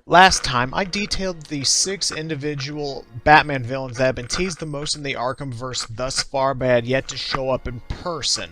Last time, I detailed the 6 individual Batman villains that have been teased the most in the Arkhamverse thus far but had yet to show up in person.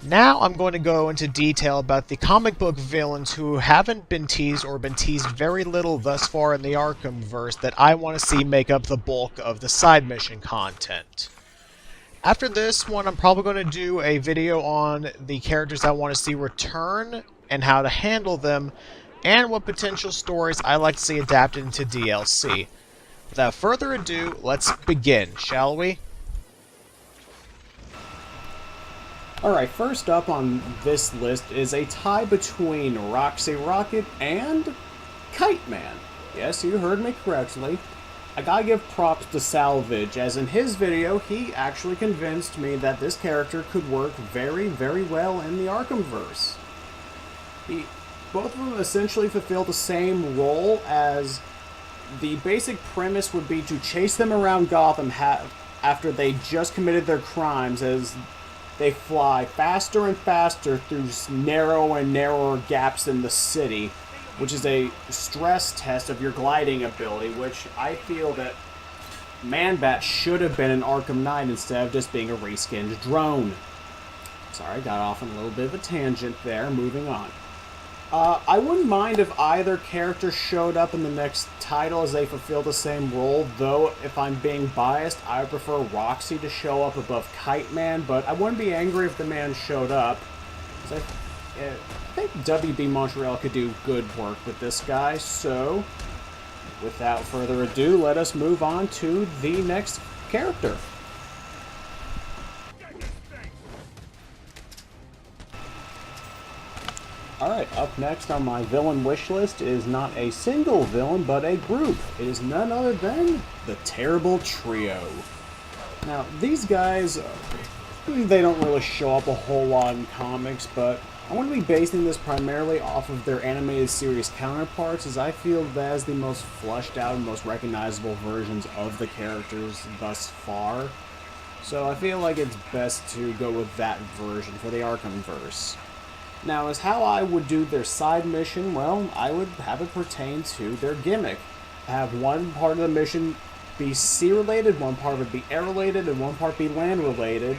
Now I'm going to go into detail about the comic book villains who haven't been teased or been teased very little thus far in the Arkhamverse that I want to see make up the bulk of the side mission content. After this one, I'm probably going to do a video on the characters I want to see return and how to handle them, and what potential stories I like to see adapted into DLC. Without further ado, let's begin, shall we? Alright, first up on this list is a tie between Roxy Rocket and Kite Man. Yes, you heard me correctly. I gotta give props to Salvage, as in his video, he actually convinced me that this character could work very, very well in the Arkhamverse. Both of them essentially fulfill the same role, as the basic premise would be to chase them around Gotham after they just committed their crimes, as they fly faster and faster through narrow and narrower gaps in the city, which is a stress test of your gliding ability, which I feel that Man-Bat should have been an Arkham Knight instead of just being a reskinned drone. Sorry, got off on a little bit of a tangent there, moving on. I wouldn't mind if either character showed up in the next title, as they fulfill the same role, though if I'm being biased, I would prefer Roxy to show up above Kite Man, but I wouldn't be angry if the man showed up. I think WB Montreal could do good work with this guy, so without further ado, let us move on to the next character. Alright, up next on my villain wish list is not a single villain, but a group. It is none other than the Terrible Trio. Now, these guys, they don't really show up a whole lot in comics, but I want to be basing this primarily off of their animated series counterparts, as I feel that is the most fleshed out and most recognizable versions of the characters thus far. So I feel like it's best to go with that version for the Arkhamverse. Now, as how I would do their side mission, well, I would have it pertain to their gimmick. Have one part of the mission be sea-related, one part of it be air-related, and one part be land-related,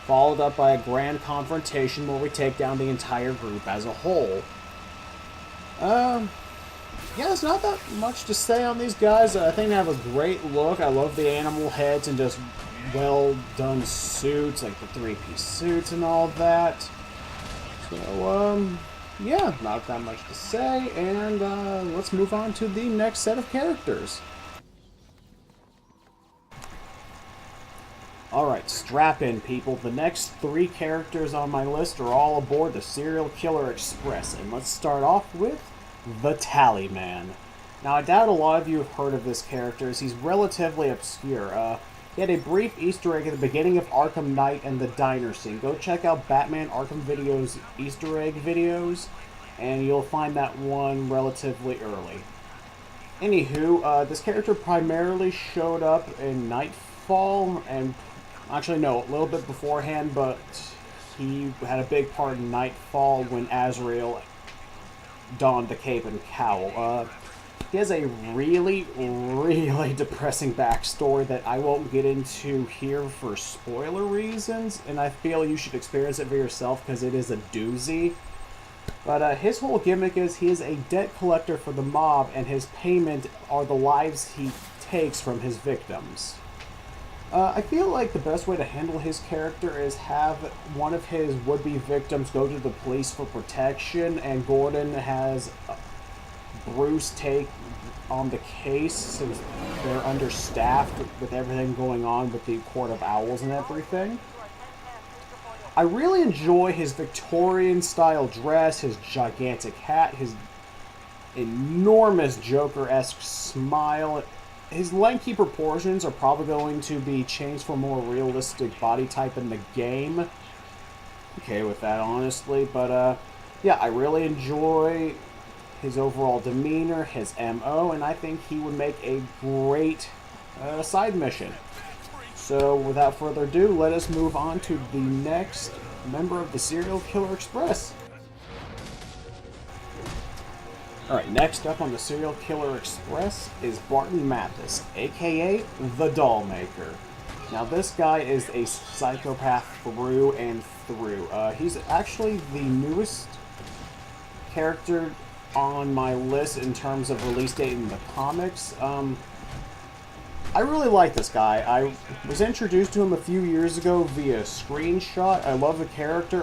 followed up by a grand confrontation where we take down the entire group as a whole. Yeah, there's not that much to say on these guys. I think they have a great look. I love the animal heads and just well-done suits, like the three-piece suits and all that. So, yeah, not that much to say, and let's move on to the next set of characters. Alright, strap in, people. The next 3 characters on my list are all aboard the Serial Killer Express, and let's start off with the Tally Man. Now, I doubt a lot of you have heard of this character, as he's relatively obscure. He had a brief Easter egg at the beginning of Arkham Knight and the diner scene. Go check out Batman Arkham Video's Easter egg videos, and you'll find that one relatively early. Anywho, this character primarily showed up in Nightfall, and actually no, a little bit beforehand, but he had a big part in Nightfall when Azrael donned the cape and cowl. He has a really, really depressing backstory that I won't get into here for spoiler reasons, and I feel you should experience it for yourself because it is a doozy. But his whole gimmick is he is a debt collector for the mob, and his payment are the lives he takes from his victims. I feel like the best way to handle his character is have one of his would-be victims go to the police for protection, and Gordon has Bruce take on the case since they're understaffed with everything going on with the Court of Owls and everything. I really enjoy his Victorian-style dress, his gigantic hat, his enormous Joker-esque smile. His lanky proportions are probably going to be changed for a more realistic body type in the game. Okay with that, honestly, but yeah, I really enjoy his overall demeanor, his MO, and I think he would make a great side mission. So, without further ado, let us move on to the next member of the Serial Killer Express. Alright, next up on the Serial Killer Express is Barton Mathis, aka the Doll Maker. Now this guy is a psychopath through and through. He's actually the newest character on my list in terms of release date in the comics. I really like this guy. I was introduced to him a few years ago via screenshot. I love the character.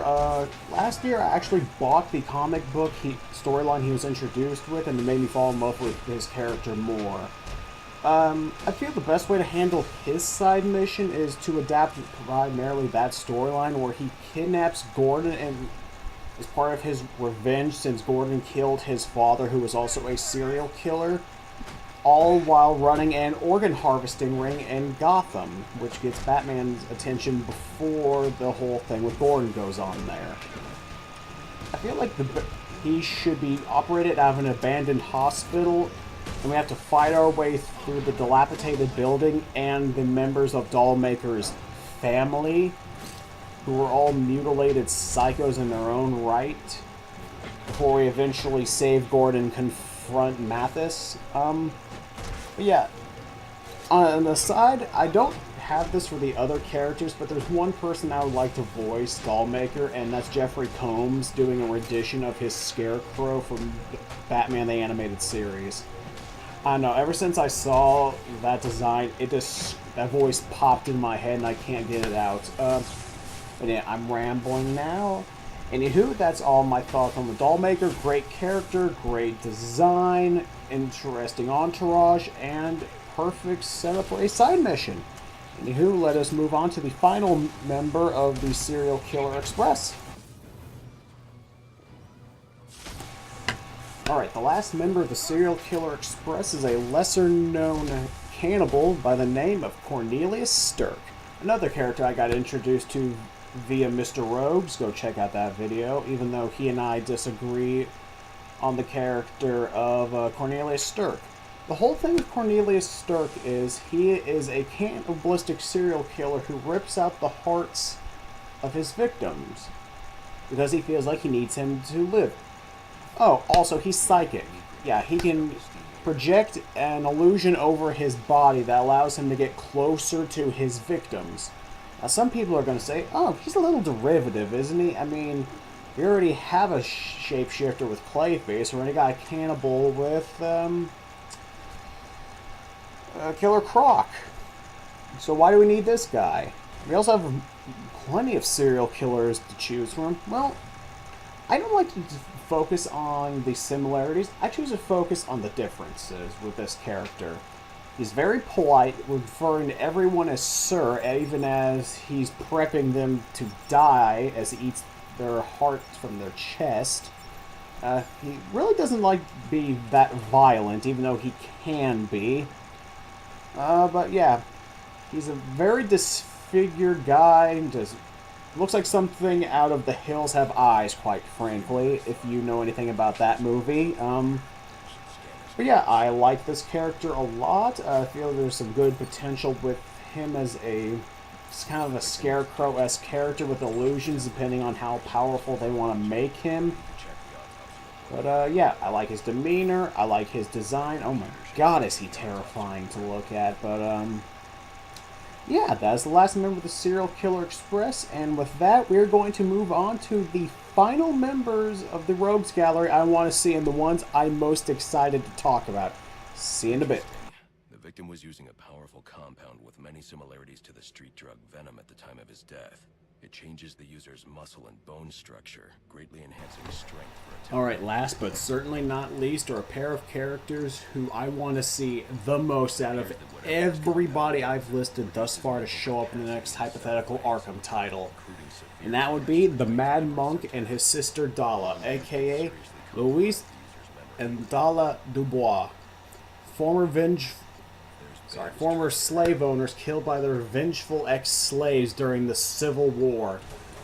Last year I actually bought the comic book storyline he was introduced with, and it made me fall in love with his character more. I feel the best way to handle his side mission is to adapt primarily that storyline where he kidnaps Gordon and as part of his revenge since Gordon killed his father, who was also a serial killer, all while running an organ harvesting ring in Gotham, which gets Batman's attention before the whole thing with Gordon goes on there. I feel like he should be operated out of an abandoned hospital, and we have to fight our way through the dilapidated building and the members of Dollmaker's family, who are all mutilated psychos in their own right, before we eventually save Gordon and confront Mathis. But yeah, on the side, I don't have this for the other characters, but there's one person I would like to voice Dollmaker, and that's Jeffrey Combs doing a rendition of his Scarecrow from Batman the Animated Series. I don't know, ever since I saw that design, that voice popped in my head and I can't get it out. But yeah, I'm rambling now. Anywho, that's all my thoughts on the Dollmaker. Great character, great design, interesting entourage, and perfect setup for a side mission. Anywho, let us move on to the final member of the Serial Killer Express. Alright, the last member of the Serial Killer Express is a lesser-known cannibal by the name of Cornelius Stirk. Another character I got introduced to via Mr. Rogues. Go check out that video, even though he and I disagree on the character of Cornelius Stirk. The whole thing with Cornelius Stirk is he is a cannibalistic serial killer who rips out the hearts of his victims because he feels like he needs him to live. Oh, also, he's psychic. Yeah, he can project an illusion over his body that allows him to get closer to his victims. Now, some people are going to say, oh, he's a little derivative, isn't he? I mean, we already have a shapeshifter with Clayface. We already got a cannibal with Killer Croc. So why do we need this guy? We also have plenty of serial killers to choose from. Well, I don't like to focus on the similarities. I choose to focus on the differences with this character. He's very polite, referring to everyone as sir, even as he's prepping them to die as he eats their heart from their chest. He really doesn't like to be that violent, even though he can be. But yeah, he's a very disfigured guy, just looks like something out of The Hills Have Eyes, quite frankly, if you know anything about that movie. But yeah, I like this character a lot. I feel there's some good potential with him as it's kind of a Scarecrow-esque character with illusions, depending on how powerful they want to make him. But yeah, I like his demeanor, I like his design. Oh my god, is he terrifying to look at. But yeah, that's the last member of the Serial Killer Express, and with that, we're going to move on to the final members of the Rogues Gallery I want to see, and the ones I'm most excited to talk about. See you in a bit. The victim was using a powerful compound with many similarities to the street drug Venom at the time of his death. It changes the user's muscle and bone structure, greatly enhancing strength for attack. Alright, last but certainly not least are a pair of characters who I want to see the most out of everybody I've listed thus far to show up in the next hypothetical Arkham title. And that would be the Mad Monk and his sister Dala, aka Louise and Dala Dubois, former slave owners killed by their vengeful ex-slaves during the Civil War,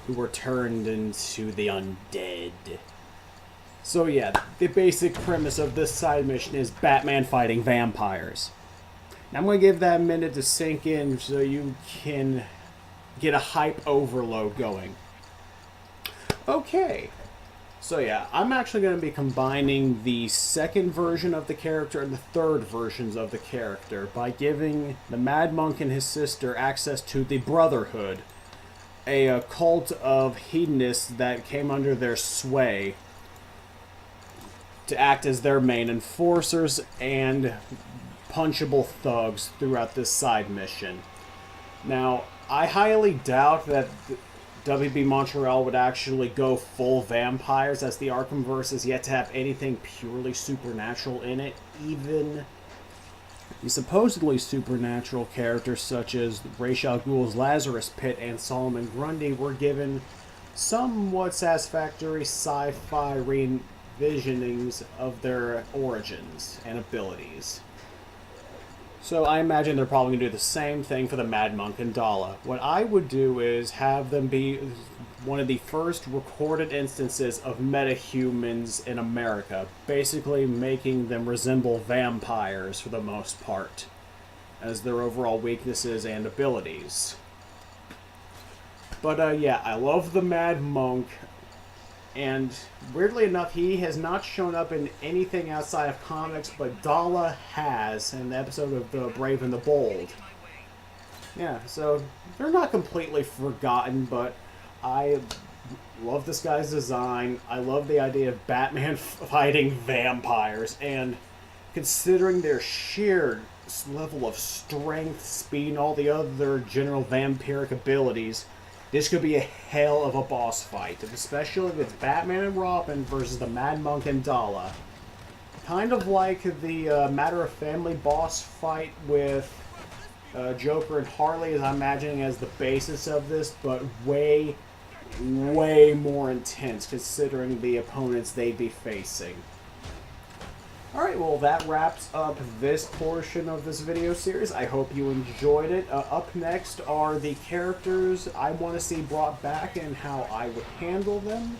who were turned into the undead. So yeah, the basic premise of this side mission is Batman fighting vampires. Now I'm going to give that a minute to sink in so you can get a hype overload going. Okay, So yeah, I'm actually going to be combining the second version of the character and the third versions of the character by giving the Mad Monk and his sister access to the Brotherhood, a cult of hedonists that came under their sway to act as their main enforcers and punchable thugs throughout this side mission. Now, I highly doubt that WB Montreal would actually go full vampires, as the Arkhamverse is yet to have anything purely supernatural in it. Even the supposedly supernatural characters such as Ra's al Ghul's Lazarus Pit and Solomon Grundy were given somewhat satisfactory sci-fi re-envisionings of their origins and abilities. So I imagine they're probably going to do the same thing for the Mad Monk and Dala. What I would do is have them be one of the first recorded instances of metahumans in America, basically making them resemble vampires for the most part, as their overall weaknesses and abilities. But yeah, I love the Mad Monk. And weirdly enough, he has not shown up in anything outside of comics, but Dala has in the episode of The Brave and the Bold. Yeah, so they're not completely forgotten, but I love this guy's design. I love the idea of Batman fighting vampires, and considering their sheer level of strength, speed, and all the other general vampiric abilities, this could be a hell of a boss fight, especially if it's Batman and Robin versus the Mad Monk and Dala. Kind of like the Matter of Family boss fight with Joker and Harley, as I'm imagining as the basis of this, but way, way more intense considering the opponents they'd be facing. Alright, well that wraps up this portion of this video series. I hope you enjoyed it. Up next are the characters I want to see brought back and how I would handle them.